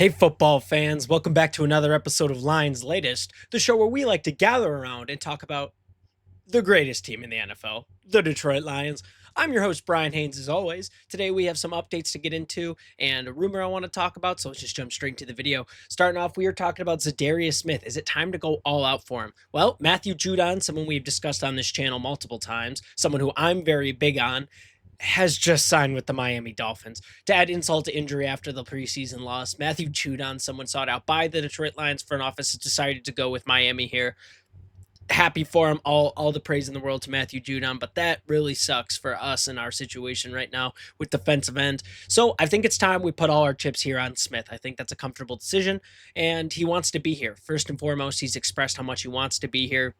Hey, football fans, welcome back to another episode of Lions Latest, the show where we like to gather around and talk about the greatest team in the NFL, the Detroit Lions. I'm your host, Bryan Hanes, as always. Today we have some updates to get into and a rumor I want to talk about, so let's just jump straight into the video. Starting off, we are talking about Zadarius Smith. Is it time to go all out for him? Well, Matthew Judon, someone we've discussed on this channel multiple times, someone who I'm very big on, has just signed with the Miami Dolphins. To add insult to injury after the preseason loss, Matthew Judon, someone sought out by the Detroit Lions front office, has decided to go with Miami here. Happy for him, all the praise in the world to Matthew Judon, but that really sucks for us in our situation right now with defensive end. So I think it's time we put all our chips here on Smith. I think that's a comfortable decision, and he wants to be here. First and foremost, he's expressed how much he wants to be here.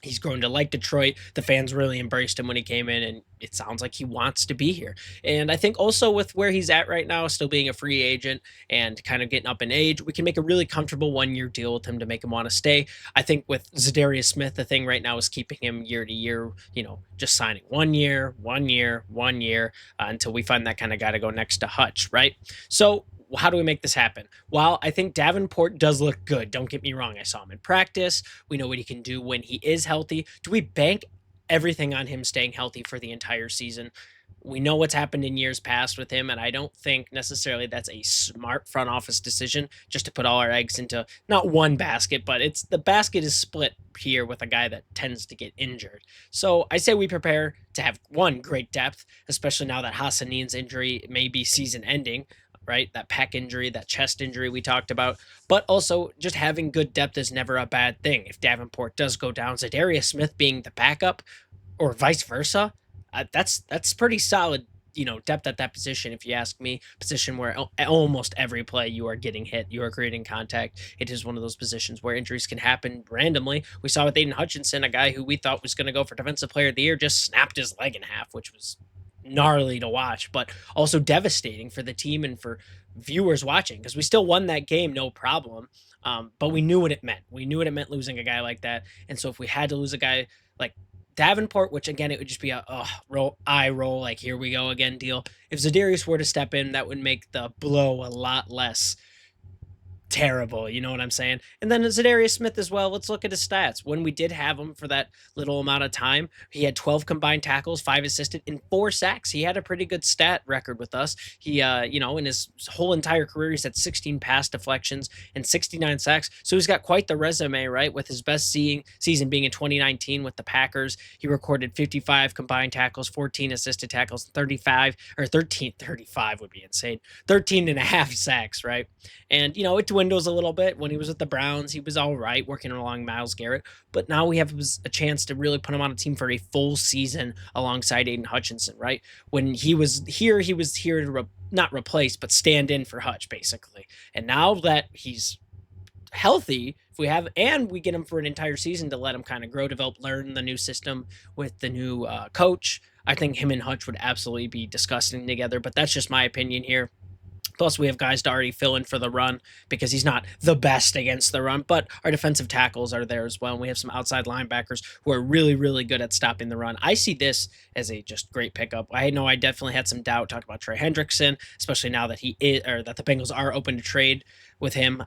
He's grown to like Detroit. The fans really embraced him when he came in, and it sounds like he wants to be here. And I think also with where he's at right now, still being a free agent and kind of getting up in age, we can make a really comfortable one-year deal with him to make him want to stay. I think with Zadarius Smith, the thing right now is keeping him year to year, just signing 1 year, 1 year, 1 year until we find that kind of guy to go next to Hutch, right? So how do we make this happen? Well, I think Davenport does look good. Don't get me wrong. I saw him in practice. We know what he can do when he is healthy. Do we bank everything on him staying healthy for the entire season? We know what's happened in years past with him, and I don't think necessarily that's a smart front office decision just to put all our eggs into not one basket, but it's the basket is split here with a guy that tends to get injured. So I say we prepare to have one great depth, especially now that Hassanin's injury may be season ending, right? That pec injury, that chest injury we talked about, but also just having good depth is never a bad thing. If Davenport does go down, Zadarius Smith being the backup or vice versa, that's pretty solid, depth at that position. If you ask me, position where almost every play you are getting hit, you are creating contact. It is one of those positions where injuries can happen randomly. We saw with Aiden Hutchinson, a guy who we thought was going to go for Defensive Player of the Year, just snapped his leg in half, which was gnarly to watch, but also devastating for the team and for viewers watching, because we still won that game, no problem. But we knew what it meant. We knew what it meant losing a guy like that. And so if we had to lose a guy like Davenport, which again, it would just be a eye roll, like here we go again deal. If Zadarius were to step in, that would make the blow a lot less terrible, you know what I'm saying? And then Zadarius Smith as well. Let's look at his stats. When we did have him for that little amount of time, he had 12 combined tackles, 5 assisted, and 4 sacks. He had a pretty good stat record with us. He, in his whole entire career, he's had 16 pass deflections and 69 sacks. So he's got quite the resume, right? With his best season being in 2019 with the Packers, he recorded 55 combined tackles, 14 assisted tackles, 35 would be insane. 13 and a half sacks, right? And, it dwindles a little bit. When he was with the Browns, he was all right working along Myles Garrett. But now we have a chance to really put him on a team for a full season alongside Aiden Hutchinson, right? When he was here to not replace, but stand in for Hutch, basically. And now that he's healthy, if we get him for an entire season to let him kind of grow, develop, learn the new system with the new coach, I think him and Hutch would absolutely be disgusting together. But that's just my opinion here. Plus, we have guys to already fill in for the run because he's not the best against the run, but our defensive tackles are there as well. And we have some outside linebackers who are really, really good at stopping the run. I see this as a just great pickup. I know I definitely had some doubt talking about Trey Hendrickson, especially now that that the Bengals are open to trade with him.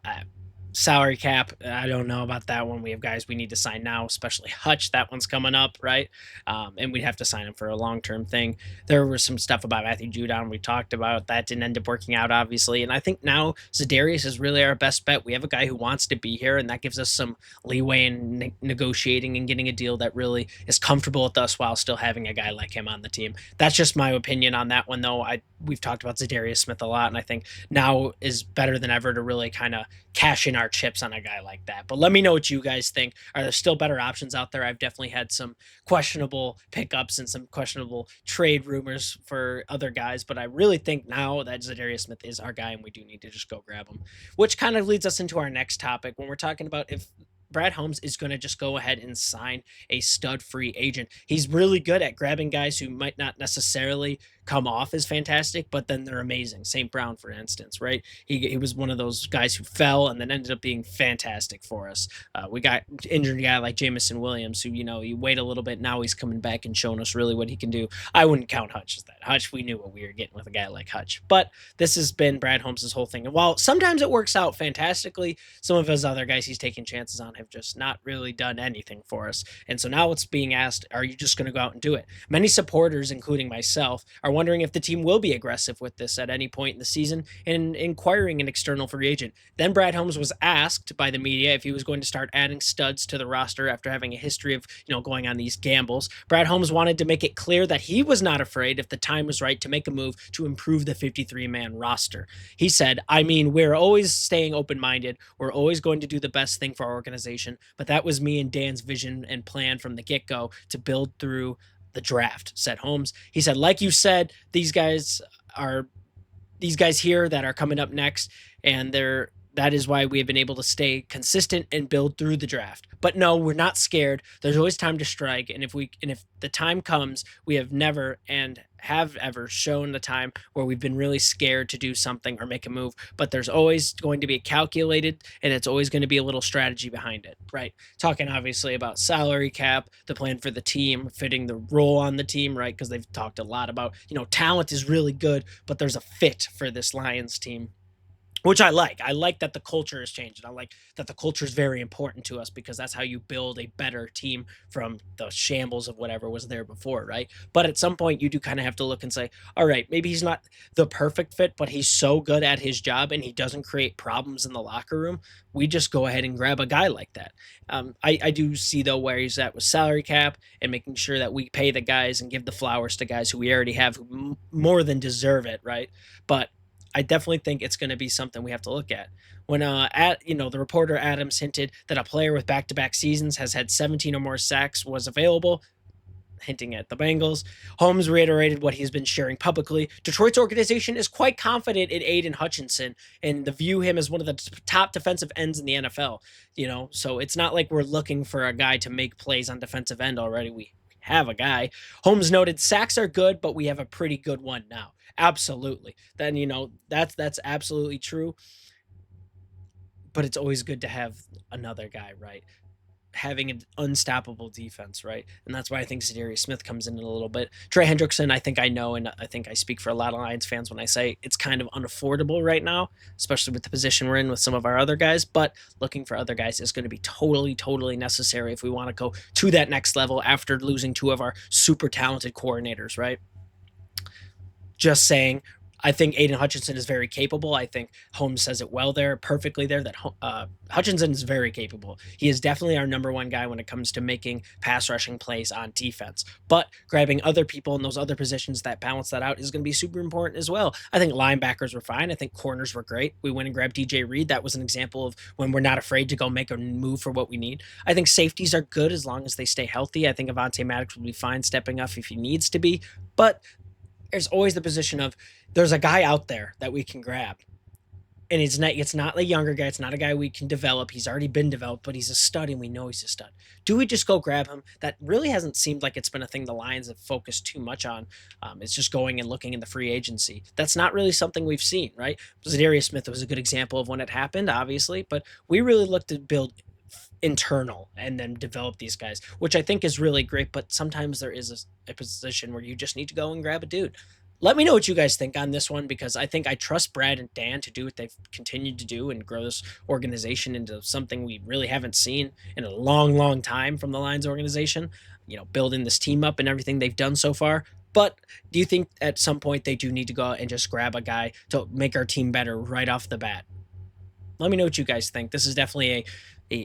Salary cap, I don't know about that one. We have guys we need to sign now, especially Hutch. That one's coming up, right? And we'd have to sign him for a long-term thing. There was some stuff about Matthew Judon we talked about. That didn't end up working out, obviously. And I think now Zadarius is really our best bet. We have a guy who wants to be here, and that gives us some leeway in negotiating and getting a deal that really is comfortable with us while still having a guy like him on the team. That's just my opinion on that one, though. We've talked about Zadarius Smith a lot, and I think now is better than ever to really kind of cash in our chips on a guy like that. But let me know what you guys think. Are there still better options out there? I've definitely had some questionable pickups and some questionable trade rumors for other guys, but I really think now that Zadarius Smith is our guy and we do need to just go grab him. Which kind of leads us into our next topic when we're talking about if Brad Holmes is going to just go ahead and sign a stud free agent. He's really good at grabbing guys who might not necessarily come off as fantastic, but then they're amazing. St. Brown, for instance, right? He was one of those guys who fell and then ended up being fantastic for us. We got injured guy like Jamison Williams, who, you wait a little bit. Now he's coming back and showing us really what he can do. I wouldn't count Hutch as that. Hutch, we knew what we were getting with a guy like Hutch. But this has been Brad Holmes' whole thing. And while sometimes it works out fantastically, some of his other guys he's taking chances on have just not really done anything for us. And so now it's being asked, are you just going to go out and do it? Many supporters, including myself, are wondering if the team will be aggressive with this at any point in the season and inquiring an external free agent. Then Brad Holmes was asked by the media if he was going to start adding studs to the roster after having a history of, going on these gambles. Brad Holmes wanted to make it clear that he was not afraid if the time was right to make a move to improve the 53-man roster. He said, we're always staying open-minded. We're always going to do the best thing for our organization. But that was me and Dan's vision and plan from the get-go to build through the draft, said Holmes. He said, like you said, these guys here that are coming up next, and that is why we have been able to stay consistent and build through the draft. But no, we're not scared. There's always time to strike. And if the time comes, we have never and have ever shown the time where we've been really scared to do something or make a move. But there's always going to be calculated, and it's always going to be a little strategy behind it, right? Talking obviously about salary cap, the plan for the team, fitting the role on the team, right? Because they've talked a lot about, talent is really good, but there's a fit for this Lions team, which I like. I like that the culture has changed. I like that the culture is very important to us because that's how you build a better team from the shambles of whatever was there before, right? But at some point, you do kind of have to look and say, all right, maybe he's not the perfect fit, but he's so good at his job and he doesn't create problems in the locker room. We just go ahead and grab a guy like that. I do see, though, where he's at with salary cap and making sure that we pay the guys and give the flowers to guys who we already have who more than deserve it, right? But I definitely think it's going to be something we have to look at. When the reporter Adams hinted that a player with back-to-back seasons has had 17 or more sacks was available, hinting at the Bengals, Holmes reiterated what he's been sharing publicly. Detroit's organization is quite confident in Aiden Hutchinson and they view him as one of the top defensive ends in the NFL. So it's not like we're looking for a guy to make plays on defensive end already. We have a guy. Holmes noted sacks are good, but we have a pretty good one now. Absolutely. Then, that's absolutely true. But it's always good to have another guy, right? Having an unstoppable defense, right? And that's why I think Zadarius Smith comes in a little bit. Trey Hendrickson, I think I know, and I think I speak for a lot of Lions fans when I say it's kind of unaffordable right now, especially with the position we're in with some of our other guys. But looking for other guys is going to be totally, totally necessary if we want to go to that next level after losing two of our super talented coordinators, right? Just saying, I think Aiden Hutchinson is very capable. I think Holmes says it well there, perfectly there, that Hutchinson is very capable. He is definitely our number one guy when it comes to making pass rushing plays on defense. But grabbing other people in those other positions that balance that out is going to be super important as well. I think linebackers were fine. I think corners were great. We went and grabbed DJ Reed. That was an example of when we're not afraid to go make a move for what we need. I think safeties are good as long as they stay healthy. I think Avonte Maddox will be fine stepping up if he needs to be. But there's always the position of there's a guy out there that we can grab. And it's not a younger guy. It's not a guy we can develop. He's already been developed, but he's a stud and we know he's a stud. Do we just go grab him? That really hasn't seemed like it's been a thing the Lions have focused too much on. It's just going and looking in the free agency. That's not really something we've seen, right? Zadarius Smith was a good example of when it happened, obviously, but we really looked to build internal and then develop these guys, which I think is really great. But sometimes there is a position where you just need to go and grab a dude. Let me know what you guys think on this one, because I think I trust Brad and Dan to do what they've continued to do and grow this organization into something we really haven't seen in a long, long time from the Lions organization, building this team up and everything they've done so far. But do you think at some point they do need to go out and just grab a guy to make our team better right off the bat? Let me know what you guys think. This is definitely a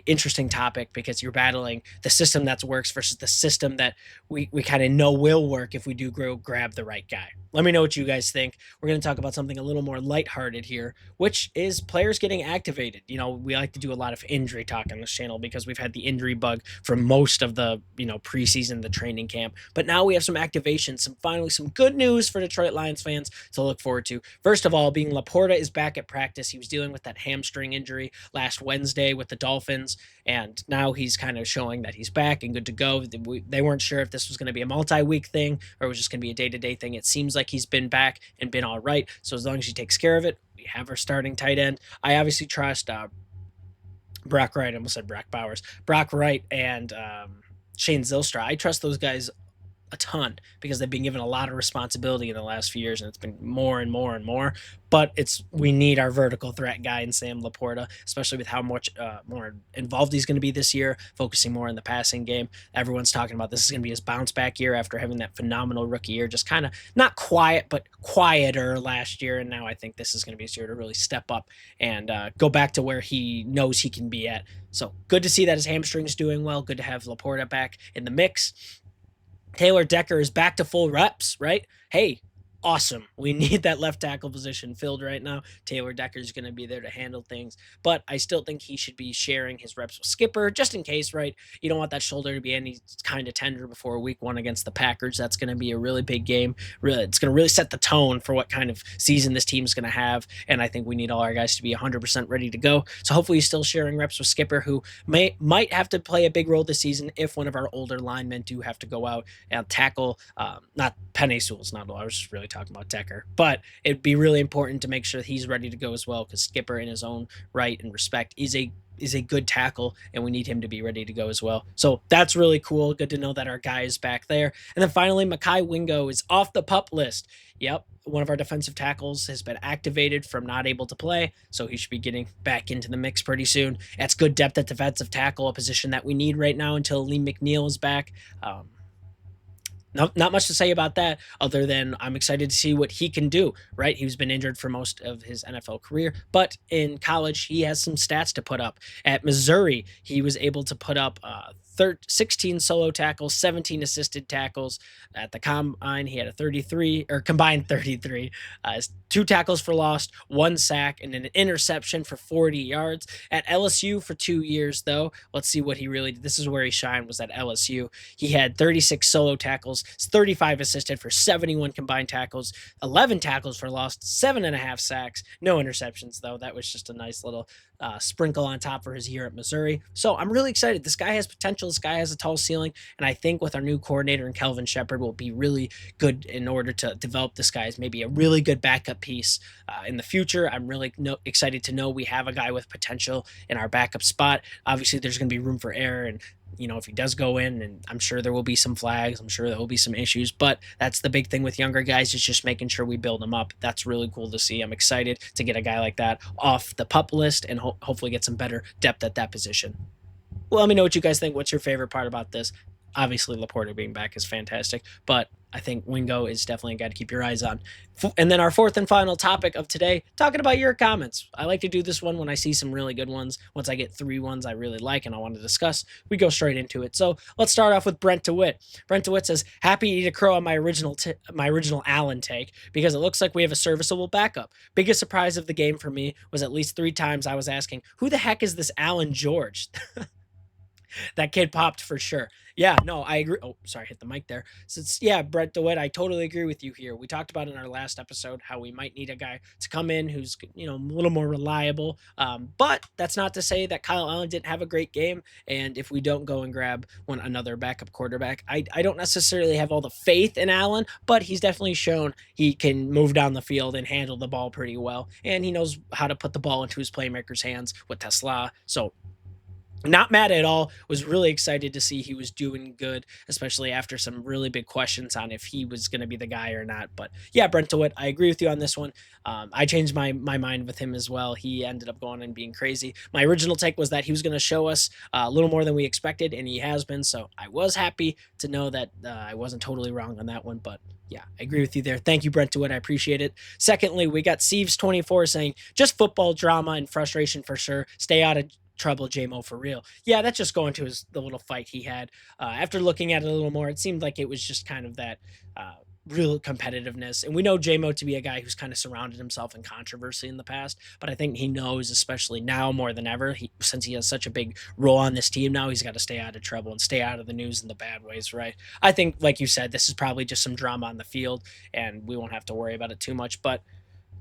interesting topic because you're battling the system that works versus the system that we kind of know will work if we do grab the right guy. Let me know what you guys think. We're going to talk about something a little more lighthearted here, which is players getting activated. We like to do a lot of injury talk on this channel because we've had the injury bug for most of the, preseason, the training camp. But now we have some activations, finally some good news for Detroit Lions fans to look forward to. First of all, being Laporta is back at practice. He was dealing with that hamstring injury last Wednesday with the Dolphins. Dolphins, and now he's kind of showing that he's back and good to go. They weren't sure if this was going to be a multi-week thing or it was just going to be a day-to-day thing. It seems like he's been back and been all right. So as long as he takes care of it, we have our starting tight end. I obviously trust Brock Wright. I almost said Brock Bowers. Brock Wright and Shane Zylstra. I trust those guys a ton because they've been given a lot of responsibility in the last few years, and it's been more and more and more. But we need our vertical threat guy in Sam Laporta, especially with how much more involved he's going to be this year, focusing more on the passing game. Everyone's talking about this is going to be his bounce back year after having that phenomenal rookie year, just kind of not quiet, but quieter last year. And now I think this is going to be his year to really step up and go back to where he knows he can be at. So good to see that his hamstring's doing well. Good to have Laporta back in the mix. Taylor Decker is back to full reps, right? Hey, awesome. We need that left tackle position filled right now. Taylor Decker is going to be there to handle things, but I still think he should be sharing his reps with Skipper just in case, right? You don't want that shoulder to be any kind of tender before week 1 against the Packers. That's going to be a really big game. It's going to really set the tone for what kind of season this team's going to have, and I think we need all our guys to be 100% ready to go. So hopefully he's still sharing reps with Skipper, who might have to play a big role this season if one of our older linemen do have to go out and tackle. Not Penny Sewell's not. I was just really talking about Decker, but it'd be really important to make sure he's ready to go as well, because Skipper in his own right and respect is a good tackle, and we need him to be ready to go as well. So that's really cool. Good to know that our guy is back there. And then finally, Mekhi Wingo is off the PUP list. Yep, one of our defensive tackles has been activated from not able to play, so he should be getting back into the mix pretty soon. That's good depth at defensive tackle, a position that we need right now until Lee McNeil is back. Not much to say about that other than I'm excited to see what he can do, right? He's been injured for most of his NFL career, but in college, he has some stats to put up. At Missouri, he was able to put up 16 solo tackles, 17 assisted tackles. At the combine, he had a 33 or combined 33, 2 tackles for loss, 1 sack, and an interception for 40 yards. At LSU for 2 years, though, let's see what he really did. This is where he shined, was at LSU. He had 36 solo tackles, 35 assisted for 71 combined tackles, 11 tackles for loss, 7.5 sacks, no interceptions, though. That was just a nice little sprinkle on top for his year at Missouri. So I'm really excited. This guy has potential. This guy has a tall ceiling. And I think with our new coordinator and Kelvin Shepard will be really good in order to develop this guy as maybe a really good backup piece in the future. I'm really excited to know we have a guy with potential in our backup spot. Obviously, there's going to be room for error, and if he does go in, and I'm sure there will be some flags, I'm sure there will be some issues, but that's the big thing with younger guys, is just making sure we build them up. That's really cool to see. I'm excited to get a guy like that off the PUP list and hopefully get some better depth at that position. Well, let me know what you guys think. What's your favorite part about this? Obviously, Laporta being back is fantastic, but I think Wingo is definitely a guy to keep your eyes on. And then our fourth and final topic of today, talking about your comments. I like to do this one when I see some really good ones. Once I get 3 ones I really like and I want to discuss, we go straight into it. So let's start off with Brent DeWitt. Brent DeWitt says, happy to eat a crow on my original Allen take because it looks like we have a serviceable backup. Biggest surprise of the game for me was at least 3 times I was asking, who the heck is this Allen George? That kid popped for sure. Yeah, no, I agree. Oh, sorry, hit the mic there. So Brent DeWitt, I totally agree with you here. We talked about in our last episode how we might need a guy to come in who's, a little more reliable. But that's not to say that Kyle Allen didn't have a great game. And if we don't go and grab another backup quarterback, I don't necessarily have all the faith in Allen, but he's definitely shown he can move down the field and handle the ball pretty well. And he knows how to put the ball into his playmaker's hands with Tesla. So not mad at all. Was really excited to see he was doing good, especially after some really big questions on if he was going to be the guy or not. But yeah, Brent DeWitt, I agree with you on this one. I changed my mind with him as well. He ended up going and being crazy. My original take was that he was going to show us a little more than we expected, and he has been. So I was happy to know that I wasn't totally wrong on that one. But yeah, I agree with you there. Thank you, Brent DeWitt. I appreciate it. Secondly, we got Sieves24 saying, just football drama and frustration for sure. Stay out of trouble, JMO, for real. Yeah, that's just going to the little fight he had. After looking at it a little more, it seemed like it was just kind of that real competitiveness. And we know JMO to be a guy who's kind of surrounded himself in controversy in the past, but I think he knows, especially now more than ever, since he has such a big role on this team now, he's got to stay out of trouble and stay out of the news in the bad ways, right? I think, like you said, this is probably just some drama on the field, and we won't have to worry about it too much, but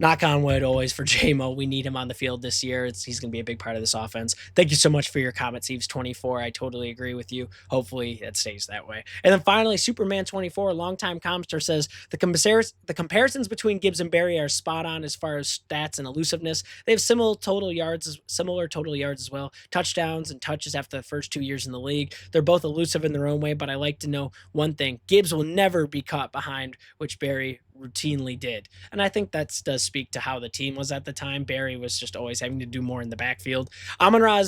knock on wood always for JMO. We need him on the field this year. He's going to be a big part of this offense. Thank you so much for your comment, Eves24. I totally agree with you. Hopefully it stays that way. And then finally, Superman24, longtime commenter, says the comparisons between Gibbs and Berry are spot on as far as stats and elusiveness. They have similar total yards as well, touchdowns and touches after the first 2 years in the league. They're both elusive in their own way, but I like to know one thing: Gibbs will never be caught behind, which Berry routinely did. And I think that does speak to how the team was at the time. Berry was just always having to do more in the backfield. Amon-Ra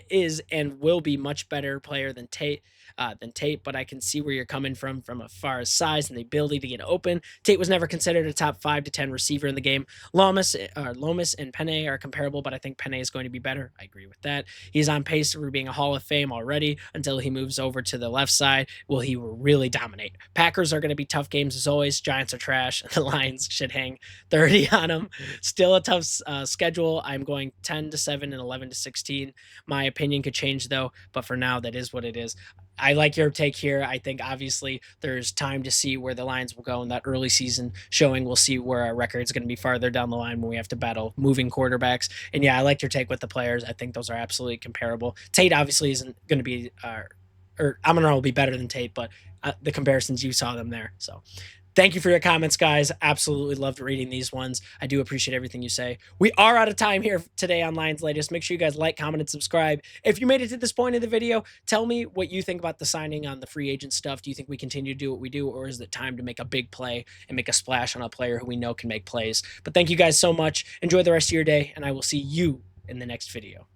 is and will be much better player than Tate. But I can see where you're coming from as far as size and the ability to get open. Tate was never considered a top 5 to 10 receiver in the game. Lomas and Penny are comparable, but I think Penny is going to be better. I agree with that. He's on pace for being a Hall of Fame already until he moves over to the left side. He will really dominate. Packers are going to be tough games as always. Giants are trash. The Lions should hang 30 on them. Still a tough schedule. I'm going 10-7 and 11-16. My opinion could change though, but for now, that is what it is. I like your take here. I think obviously there's time to see where the Lions will go in that early season showing. We'll see where our record is going to be farther down the line when we have to battle moving quarterbacks. And yeah, I like your take with the players. I think those are absolutely comparable. Tate obviously isn't going to be, or Amon-Ra will be better than Tate, but the comparisons, you saw them there. So thank you for your comments, guys. Absolutely loved reading these ones. I do appreciate everything you say. We are out of time here today on Lions Latest. Make sure you guys like, comment, and subscribe. If you made it to this point in the video, tell me what you think about the signing on the free agent stuff. Do you think we continue to do what we do, or is it time to make a big play and make a splash on a player who we know can make plays? But thank you guys so much. Enjoy the rest of your day, and I will see you in the next video.